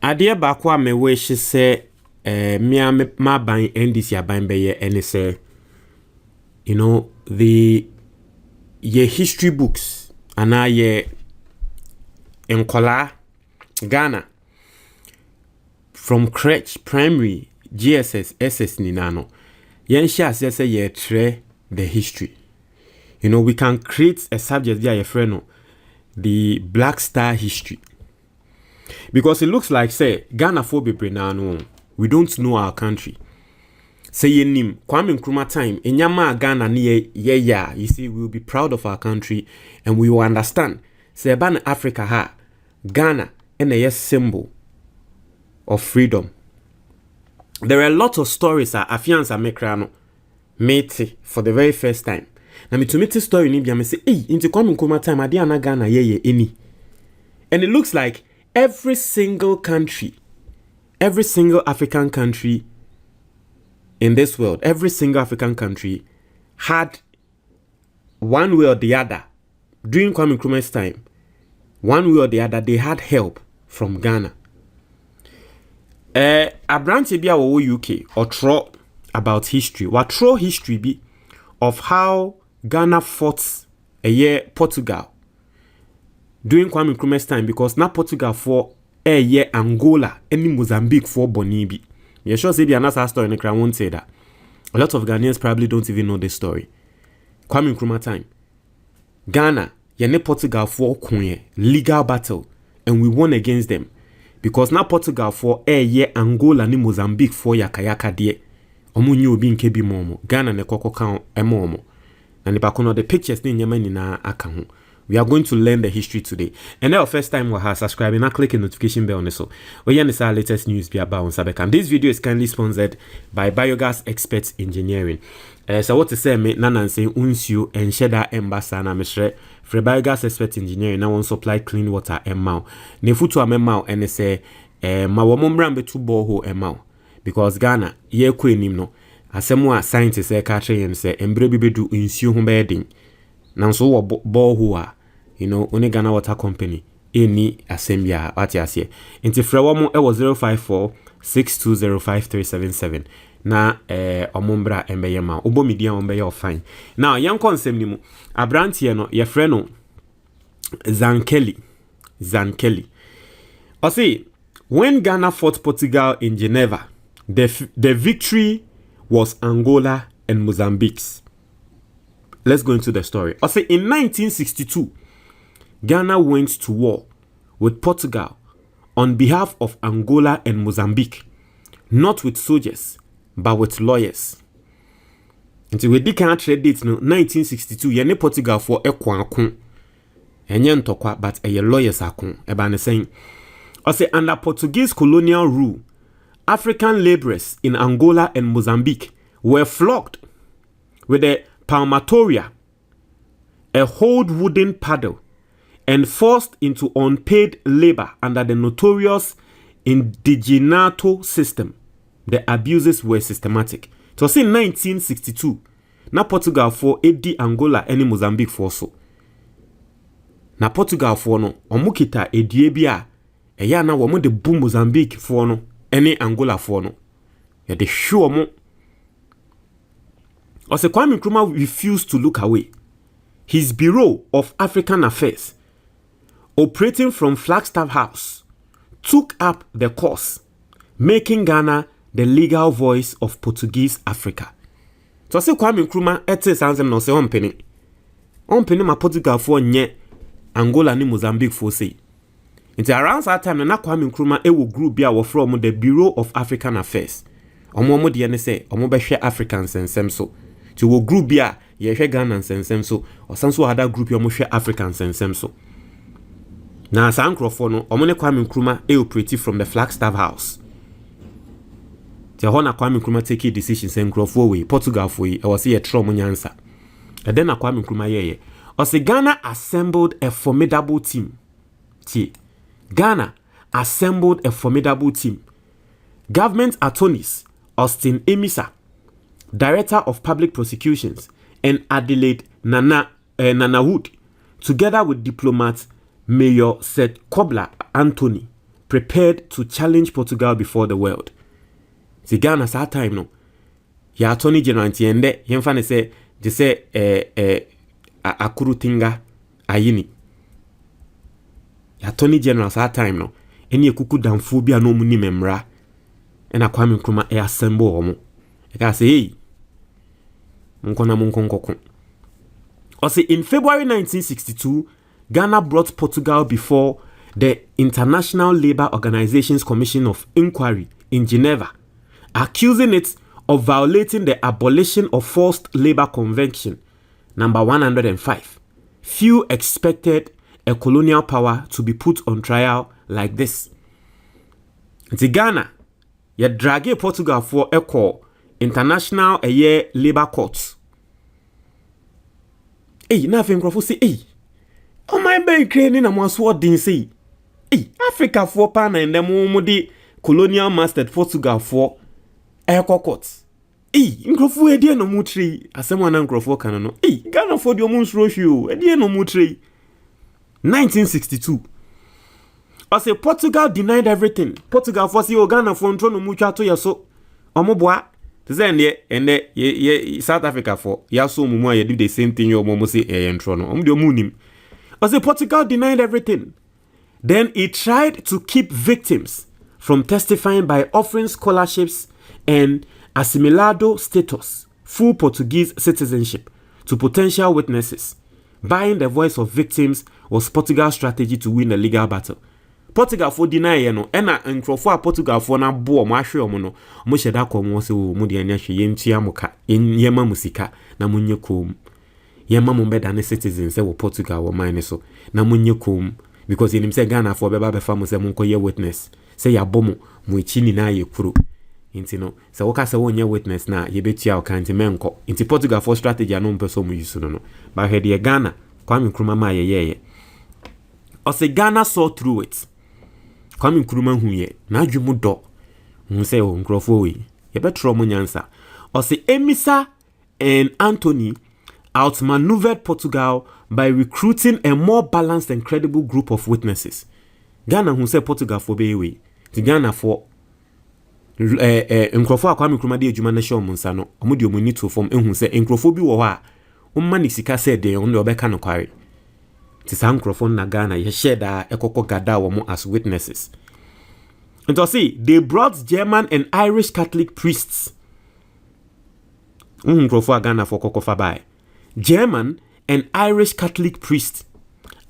Adeɛ baako a me wish say ma ban NDC aban beye and say the ye history books and ye Nkrumah Ghana from crèche primary GSS SS ni nano yen share say ye tre the history. We can create a subject there, your friend, the Black Star history. Because it looks like, say, Ghana phobia now, we don't know our country. Say, ye nim, Kwame Nkrumah time, in Yama Ghana, yeah, you see, we'll be proud of our country and we will understand. Say, Ban Africa, ha, Ghana, and a symbol of freedom. There are a lot of stories that Afianza Mekrano made for the very first time. Na me to meet the story ni bia me say into Kwame Nkrumah time ade ana Ghana ye any. And it looks like every single country, every single African country in this world, every single African country had one way or the other during Kwame Nkrumah's time, one way or the other they had help from Ghana. A branch bi a wo UK or tro about history. What tro history be of how Ghana fought a year Portugal during Kwame Nkrumah's time, because now Portugal for a year Angola any Mozambique for Bonibi. You sure say the another story in the won't say that. A lot of Ghanaians probably don't even know this story. Kwame Nkrumah time, Ghana yene Portugal for Kunye legal battle and we won against them because now Portugal for a year Angola ni Mozambique for yakayaka die. Omu nyu obi nkebi momo Ghana ne koko kan emomo. And the pictures we are going to learn the history today. And now first time we have subscribing and click the notification bell on this. We are our latest news be about Sabekam. This video is kindly sponsored by Biogas Experts Engineering. So what to say me nanan say unsio and sheda embasa na mesre for Biogas Experts Engineering now on supply clean water emau. Ne futu amemau and say ma wommbra betu borehole emau because Ghana ye kwe nimno. Asemwa scientists catching and say embre bi bedu nsuo ho bedding na so wo borehole only Ghana Water Company any assembia what you say nti frɛ wo mo e wo 05462053377 na omombra embeye ma obo media ombeye ofine now yan konsem ni mu abrantie no ye frɛ no Zankeli o say when Ghana fought Portugal in Geneva, the victory was Angola and Mozambique's. Let's go into the story. I say in 1962, Ghana went to war with Portugal on behalf of Angola and Mozambique, not with soldiers, but with lawyers. Until we did trade dates no 1962, yene Portugal for ekwankun. Enye ntokwa but eye lawyers akun. Eba ne saying, I say under Portuguese colonial rule, African laborers in Angola and Mozambique were flogged with a palmatoria, a hoed wooden paddle, and forced into unpaid labor under the notorious indiginato system. The abuses were systematic. It was in 1962. Na Portugal for edi Angola and Mozambique for so. Na Portugal for no omukita edie bia eya na womo de bu Mozambique for no any Angola for no. Ya de show mo. Ose Kwame Nkrumah refused to look away. His Bureau of African Affairs, operating from Flagstaff House, took up the cause, making Ghana the legal voice of Portuguese Africa. So say Kwame Nkrumah ete sansem no se ompeni ma Portugal for nye Angola ni Mozambique for say. Into around that time na Kwame Nkrumah ewo group bia wo from the Bureau of African Affairs. Omo de ne say omo be hwe Africans ensem so. To wo group bia ye hwe Ghanaians ensem so. Osanso other group omo hwe Africans ensem so. Na sa Nkrofo no omo ne Kwame Nkrumah operate from the Flagstaff House. Te hona Kwame Nkrumah take decisions en Nkrofo we Portugal for e was ye tro mo nyansa. And then Kwame Nkrumah ye. Ose Ghana assembled a formidable team. Ghana assembled a formidable team. Government attorneys Austin Emisa, Director of Public Prosecutions, and Adelaide Nana Wood, together with diplomat Mayor Seth Kobler Anthony, prepared to challenge Portugal before the world. The Ghana at that time no. Ya Attorney General ende yemfa say je say Akurutinga ayini. Ya Attorney General at that time no. Eni ekuku damfo bia no mu ni memra. Ena Kwame Nkrumah assemble omo. E ka say hey. Munkona munkonkoko. Also in February 1962, Ghana brought Portugal before the International Labour Organization's Commission of Inquiry in Geneva, accusing it of violating the Abolition of Forced Labour Convention number 105. Few expected a colonial power to be put on trial like this. The Ghana, ye drag Portugal for a call International Labour Courts. Hey, nothing Nkrumah say, hey, oh my baby Ukraine na mo sword din say. Hey, Africa for pan and them mo di colonial master Portugal for Eko courts. Hey, Nkrumah e die no mu tri, asem na Nkrumah kan no. Hey, Ghana for di omo nsro hwe e die no mu tri. 1962. I say Portugal denied everything. Portugal for say Ghana for ntro no mu twa to yeso. Omo boa and South Africa for yaso mumu ye do the same thing you momo say entro no de omunim. I say Portugal denied everything. Then it tried to keep victims from testifying by offering scholarships and assimilado status, full Portuguese citizenship, to potential witnesses. Buying the voice of victims was Portugal's strategy to win the legal battle. Portugal for deny no ena Nkrumah Portugal for na bo mo ahwe omo no mo hyeda ko mo se wo mo de anya hwe yentua moka yema musika na munye kom yema mo beda ne citizens se wo Portugal wo man so na munye kom because him say Ghana for beba be fam se mo nkoye witness say ya bomo mo echi ni na ye kuro inti no se wo ka se wo nye witness na ye betua o kan ti menko inti Portugal for strategy no mpeso mo yusu no ba he de Ghana Kwame Nkrumah ma ye o se Ghana saw through it. Kwame Nkrumah huye na adwemu do hu say o Nkrumah we ye betro mo nyansa o say Emisa and Anthony outmaneuvered Portugal by recruiting a more balanced and credible group of witnesses. Ghana hu say Portugal for be we ti Ghana for Nkrumah Kwame Nkrumah de adwuma na show mo nsa no omo de omo ni to form hu say Nkrumah bi wo ho a o mani sika say de on de obeka no kware. Tisa Nkrumah na Ghana ye shared ekoko gada wo mo as witnesses. And to see, they brought German and Irish Catholic priests. Nkrumah Ghana for kokofa bai. German and Irish Catholic priests,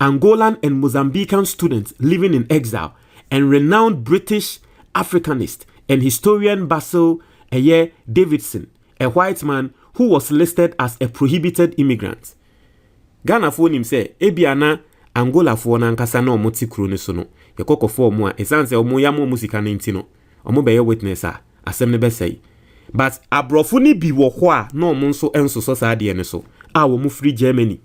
Angolan and Mozambican students living in exile, and renowned British Africanist and historian Basil Davidson, a white man who was listed as a prohibited immigrant. Ghana for him say ebiana Angola for na nkasa na omoti kuro ne so no ye kokofo omo a esanse omo ya mo musika na ntino omo be ye witness a asem ne be say but abrofo ni bi wo ho a na omo nso enso so sa de ne so a wo mu free Germany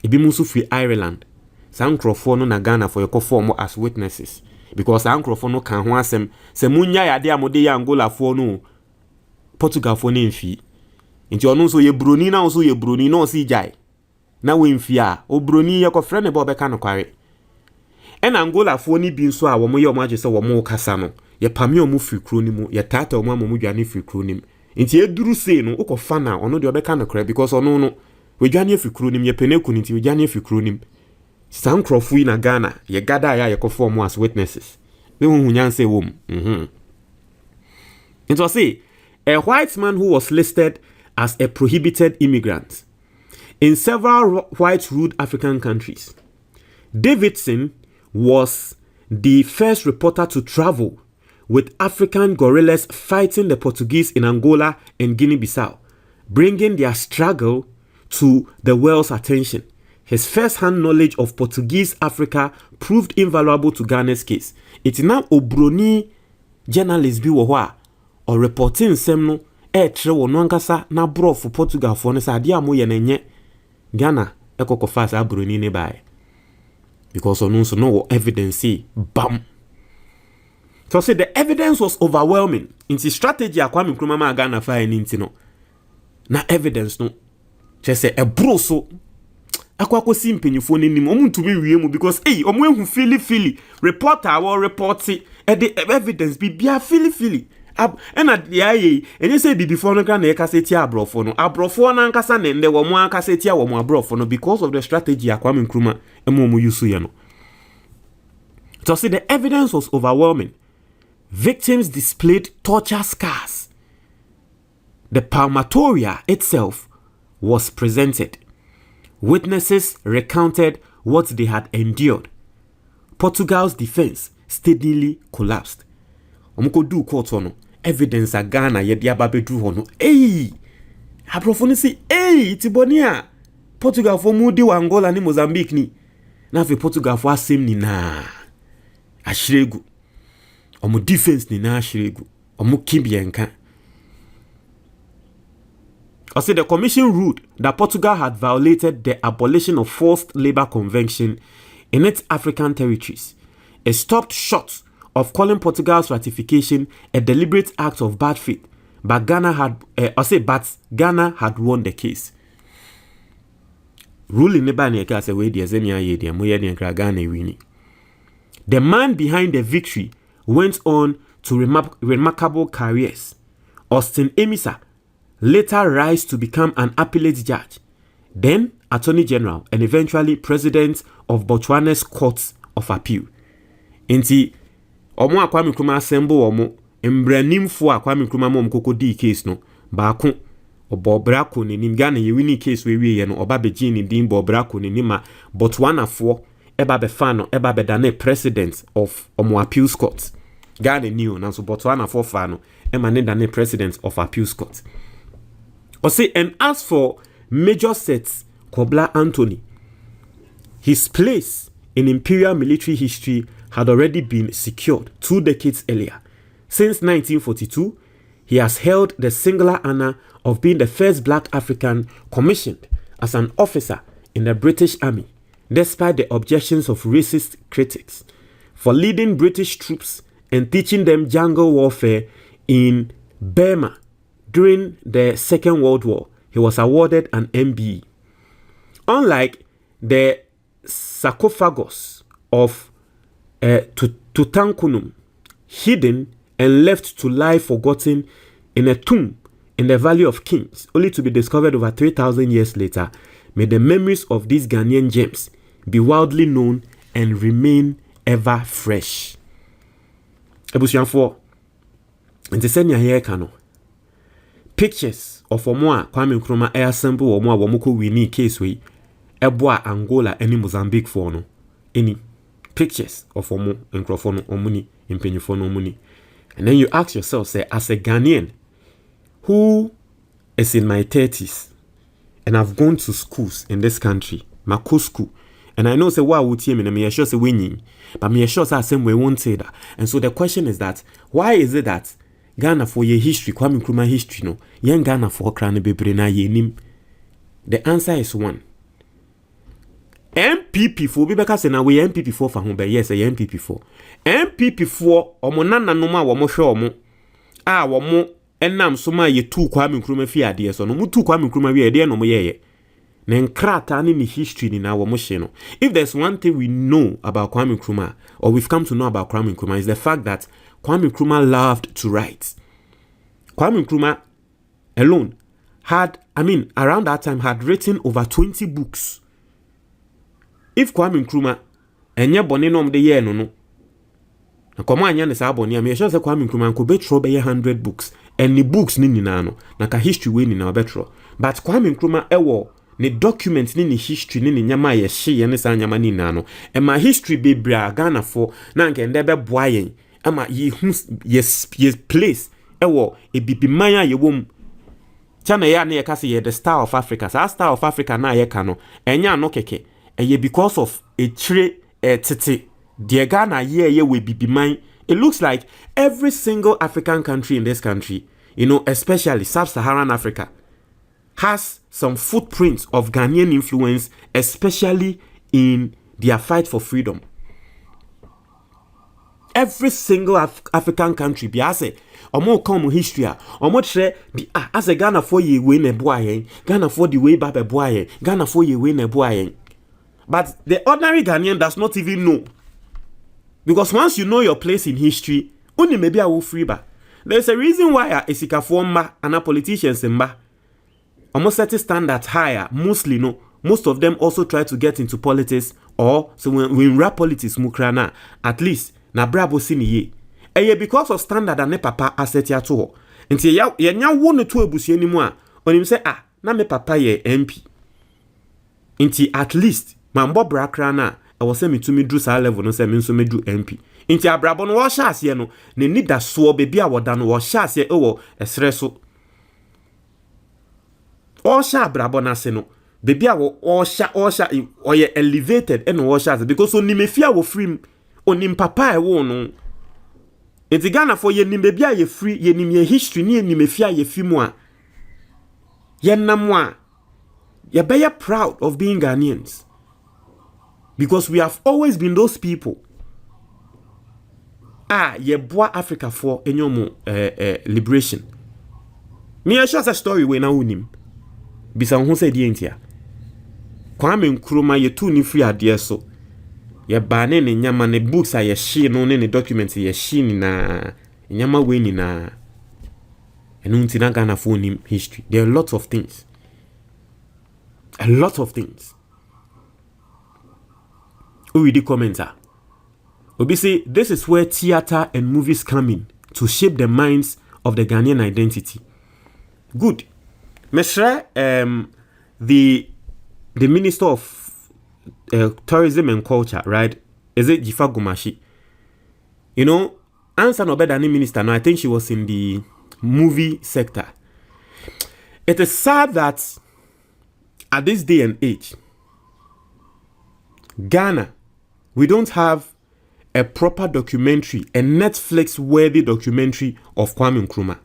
ebi mu so free Ireland sankrofo no na Ghana for ye kokofo omo as witnesses because sankrofo no kan ho asem se munya ya de amode ya Angola for no Portugal for ne mfi nti ono nso ye broni na nso ye broni na o si jai na wemfia obroni ye ko frene bo beka no kware en Angola fo ni bi nso a wo mo ye o ma agese wo mo kasa no ye pame o mo firi kro ni mu ye tata o mo dwane firi kro ni mu nti eduru sei no ukofa na ono de obeka no kware because ono no we dwane firi kro ni mu ye peneku nti we dwane firi kro ni mu sankrofu na Ghana ye gada ya ye ko form as witnesses we hu nyanse wo mu It was a white man who was listed as a prohibited immigrant in several white-ruled African countries. Davidson was the first reporter to travel with African guerrillas fighting the Portuguese in Angola and Guinea-Bissau, bringing their struggle to the world's attention. His first-hand knowledge of Portuguese Africa proved invaluable to Ghana's case. It's now Obroni journalist bi wo or reporting semno tre wo no ankasa na bro for Portugal for ne sa ade amoye na nye Ghana ekokofa sa Obroni ne bai because ono so no evidence bam. So say the evidence was overwhelming. Inti strategy Kwame Nkrumah ma Ghana fa ni ntino na evidence no che say e bro so Akwako si mpanyifo n'anim omo ntumi wie mu because omo ehu fili reporter wo report e the evidence bia fili ena dia ye enye say before no kan na ekaseti abrofo no na nkasa ne nde wo mo akaseti a wo mo abrofo no because of the strategy Kwame Nkrumah emo use ye no. So see, the evidence was overwhelming. Victims displayed torture scars. The palmatoria itself was presented. Witnesses recounted what they had endured. Portugal's defense steadily collapsed. Omoko do court no evidence a Ghana ye dia babedu ho no. Abrofo say tibonia Portugal for mudi wa Angola ni Mozambique ni. Na fe Portugal for asem ni na. Ashiregu. Omo defense ni na ashiregu. Omo kibienka. Also, the commission ruled that Portugal had violated the Abolition of Forced Labor Convention in its African territories. It stopped short of calling Portugal's ratification a deliberate act of bad faith, but Ghana had won the case. Ruling the man behind the victory went on to remarkable careers. Austin Emisa later rise to become an appellate judge, then Attorney General, and eventually President of Botswana's Court of Appeal. Inti omo Kwame Nkrumah assemble omo embranimfo Kwame Nkrumah mom koko di case no baako obobrako ne nim Ghana ye wini case we ye no oba beji ni din bobrako ne nima Botswanafo eba be fa no eba be dane president of omo appeals court. Ghana new na so Botswanafo fa no ema ne dane president of appeals court. And as for Major Sets Kobla Anthony, his place in imperial military history had already been secured 2 decades earlier. Since 1942, he has held the singular honor of being the first black African commissioned as an officer in the British Army, despite the objections of racist critics, for leading British troops and teaching them jungle warfare in Burma. During the Second World War, he was awarded an MBE. Unlike the sarcophagus of Tutankhamun, hidden and left to lie forgotten in a tomb in the Valley of Kings, only to be discovered over 3,000 years later, may the memories of these Ghanaian gems be widely known and remain ever fresh. Ebusianfo, nti senya here kano. Pictures of Omoa Kwame Nkrumah assemble Omoa Womoko winning case we Eboa Angola any Mozambique for no any pictures of Omo Nkrofo Omuni Impenyufo no Omuni. And then you ask yourself, say, as a Ghanaian who is in my 30s and I've gone to schools in this country, Mako school, and I know say why would you and me sure say winning, but me sure say same way won't say that. And so the question is that why is it that Ghana for your history, Kwame Nkrumah history, no, yen Ghana for krane bebre na yenim? The answer is one. NPP for be beka say na we NPP for fa ho be yes, NPP for. NPP for omo nana no ma wo mo hwe omo a wo mo enam so ma ye tu Kwame Nkrumah fi ade so no mu tu Kwame Nkrumah wi ade no mo ye. Na nkrata ni history ni na wo mo hye no. If there's one thing we know about Kwame Nkrumah, or we've come to know about Kwame Nkrumah, is the fact that Kwame Nkrumah loved to write. Kwame Nkrumah alone around that time had written over 20 books. If Kwame Nkrumah enye bone nom de ye no no. Na komo anya ne sa bone am ye sure say Kwame Nkrumah ko betro be 100 books. And the books ni nyina no na ka history we ni na betro. But Kwame Nkrumah ewo ne document ni history ni nyama ye hye ne sa nyama ni na no. E ma history be bra Ghana for na nke nde be boa yen. Ama ye yes place ewo e bibimanya ye wom chana ya na ye ka say the Star of Africa. Sa Star of Africa na ye ka no enya no keke eye because of a chire tete de Ghana ye we bibiman. It looks like every single African country in this country, especially sub-Saharan Africa, has some footprints of Ghanaian influence, especially in their fight for freedom. Every single African country, biase, omo come history, omo tre as a Ghana for ye we ne boayen, Ghana for the way babe boayen, Ghana for ye we ne boayen. But the ordinary Ghanaian does not even know. Because once you know your place in history, only maybe I will free back. There's a reason why a Isikafo and a politicians almost set a standard higher. Mostly, no. Most of them also try to get into politics, or so when we rap politics mukrana, at least na brabo siniye. Eye because of standard and ne papa asset ya to. Nti ya nya wonu to ebusu animu a onim say na me papa ye MP. Nti at least mambo brakra na e wo say metumi dru sa level no say me nso medu MP. Nti abrabo no wo hya ase no ne nida so bebi a woda no wo hya ase e wo esre so. O hya abrabo na se no bebi a wo hya o ye elevated and wo hya because onimefia wo free onim papa e wo no. Nti Ghana for ye nim bebi a ye free ye nim ye history ni nimefia ye fi mu a ye nam a ye be proud of being Ghanaians. Because we have always been those people. Ye boa Africa for enyomo liberation. Me a short story we na unim. Bisa ho se die ntia. Kwame Nkrumah ye tu ni free ade so. Ye ba ne nyama ne books a ye hye no ne documents ye hye ni na nyama we ni na enu nti na Ghana for nim history. There are lots of things. A lot of things. Who read the commenter? Obi say this is where theater and movies come in to shape the minds of the Ghanaian identity. Good. Mesra the Minister of Tourism and Culture, right? Is it Jifa Gumashi? You know, answer no better than minister. Now I think she was in the movie sector. It is sad that at this day and age, Ghana, we don't have a proper documentary, a Netflix-worthy documentary of Kwame Nkrumah.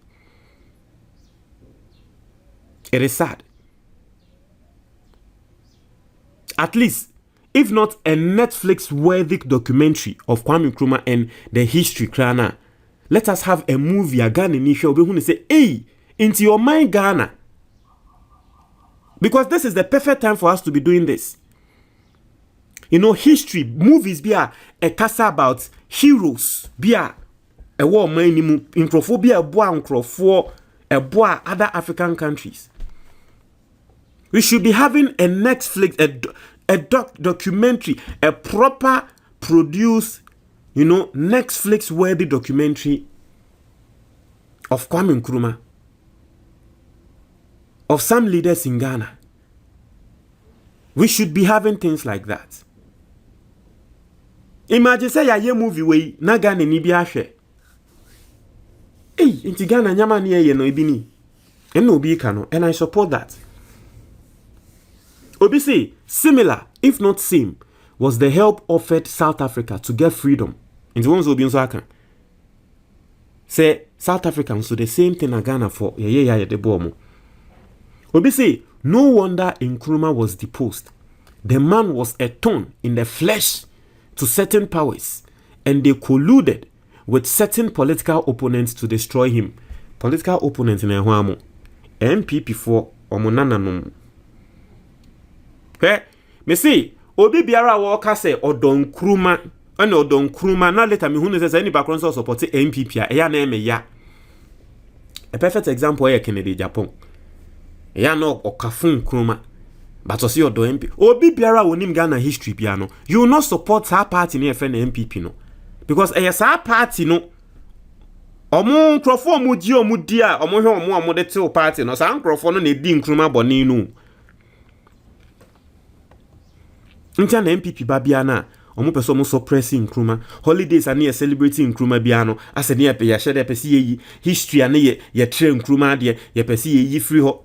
It is sad. At least, if not a Netflix-worthy documentary of Kwame Nkrumah and the history, Krana, let us have a movie, a Ghana show, who say, hey, into your mind, Ghana. Because this is the perfect time for us to be doing this. You know, history, movies be a casa about heroes, be a war many Nkrumah be a boa Nkrumah a boa other African countries. We should be having a Netflix, a documentary, a proper produced, you know, Netflix worthy documentary of Kwame Nkrumah, of some leaders in Ghana. We should be having things like that. Imagine say ya movie we na Ghana ni bi ahwe. Inti Ghana nyama ni ye no ibini. And obi ka no, and I support that. Obi say similar, if not same, was the help offered South Africa to get freedom. Inti wonso obi nso aka. Say South Africans so the same thing na Ghana for ye de bomo. Obi say no wonder Nkrumah was deposed. The man was a thorn in the flesh to certain powers, and they colluded with certain political opponents to destroy him. Political opponents in Nkrumah, NPP for omonananom. Me say obi biara wo ka say odon Nkrumah, and odon Nkrumah na later me hunu say any background so support NPP a ya na eme ya. A perfect example here Kennedy Japan. Ya no okafun Nkrumah. But also your MP. Obi biara wonim Ghana history piano. You will not support our party near FN NPP no. Because our party no. Omo Nkrofo omo di omo dia omo hwe omo de te party no. Sa Nkrofo no na di Nkrumah boni no. Ntia na NPP ba bia na omo pese omo suppressing Nkrumah. Holidays ani celebrating Nkrumah bia no. Ase ne ya hye de pese yi history ani ye tre Nkrumah de ye pese yi free ho.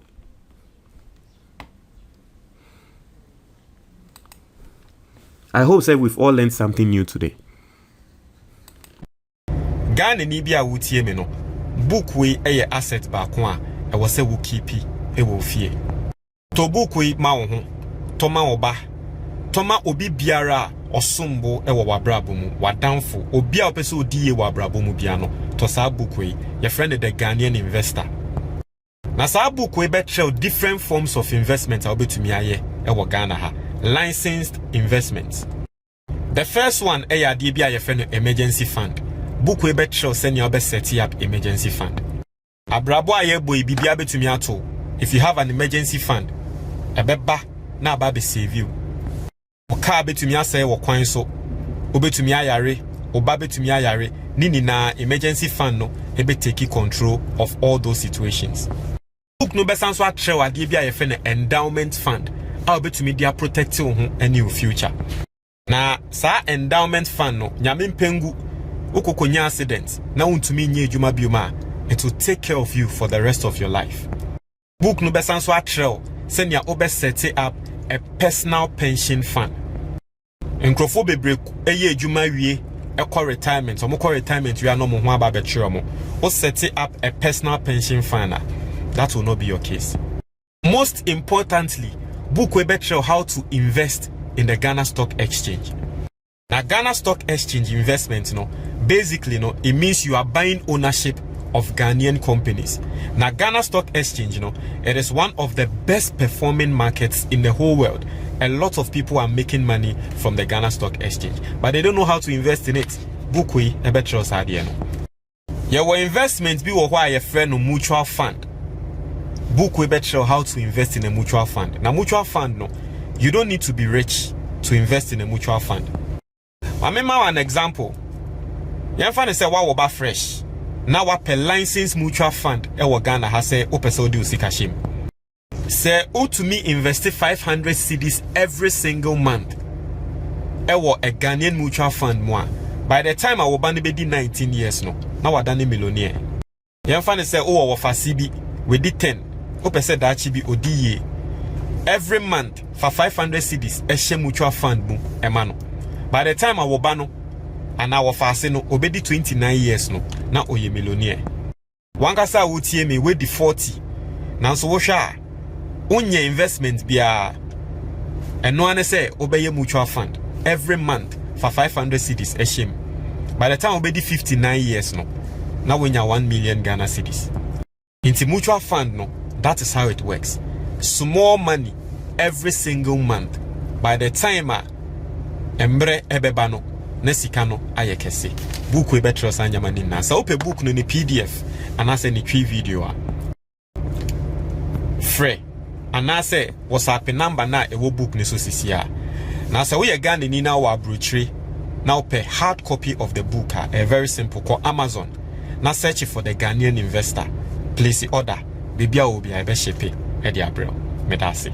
I hope that we've all learned something new today. Ghana ni bia wutie me no. Book we eye asset ba ko a e wo se wo keep e wo fie. To book we ma wo ho. To ma wo ba. To ma obi biara osombo e wo wabrabo mu. Wadamfo obi a opese odiye wabrabo mu bia no. To sa book we your friend the Ghanaian investor. Na sa book we be trail different forms of investment a obetumi aye e wo Ghana ha. licensed investments. The first one is a emergency fund. Book we bet show send you set up emergency fund. Abrabo aye boy bibia betumi ato. If you have an emergency fund, ebeba na ba be save you. Oka betumi asay wo kwan so. Obetumi ayare, oba betumi ayare. Nini na emergency fund no ebe take control of all those situations. Book no besan so atre wade bia ye fe na endowment fund. A obetumi dia protect wo ho any your future. Na sa endowment fund no nyame mpengu ukokonya accident na untumi nye adwuma bioma, it will take care of you for the rest of your life. Book no besan so atre senya obe set up a personal pension fund. Nkrumah bebre eye adwuma wie eko retirement omoko retirement we are no mo ho aba betwe mo o set up a personal pension fund. That will not be your case. Most importantly, book we betwe how to invest in the Ghana Stock Exchange. Now Ghana Stock Exchange investment basically it means you are buying ownership of Ghanaian companies. Now Ghana Stock Exchange it is one of the best performing markets in the whole world. A lot of people are making money from the Ghana Stock Exchange, but they don't know how to invest in it. Book we a better idea. Your investment be why a friend mutual fund. Book we better how to invest in a mutual fund. Now mutual fund you don't need to be rich to invest in a mutual fund. I remember an example. You find say wa woba fresh. Now what per license mutual fund Ghana has say opesodi usikashim. Say to me invest 500 cedis every single month. A Ghanaian mutual fund moi. By the time I will be 19 years now I done a millionaire. You find say wa fa CB we did 10. Opese that chibi odiye. Every month for 500 cedis a mutual fund boom emano. By the time I will bano and our fast obedi 29 years now oye millionaire. Wankasa utie me we di 40. Now so washa unye investment bia and no one say obey mutual fund every month for 500 cedis a shame. By the time obedi 59 years now when you 1 million Ghana cedis. Into mutual fund that is how it works. Small money every single month. By the time embre ebebano nesikano ayekese. Book we better sanya mani na. Sa ope book no ni PDF anase ni tree video free anase WhatsApp number na ewo book ni so sisia. Na sa we Ghana ni na wa brochure na ope hard copy of the book a very simple call Amazon. Na search for the Ghanaian investor. Place the order. Bibia will be a best shape. Eddie Abreu. Medasi.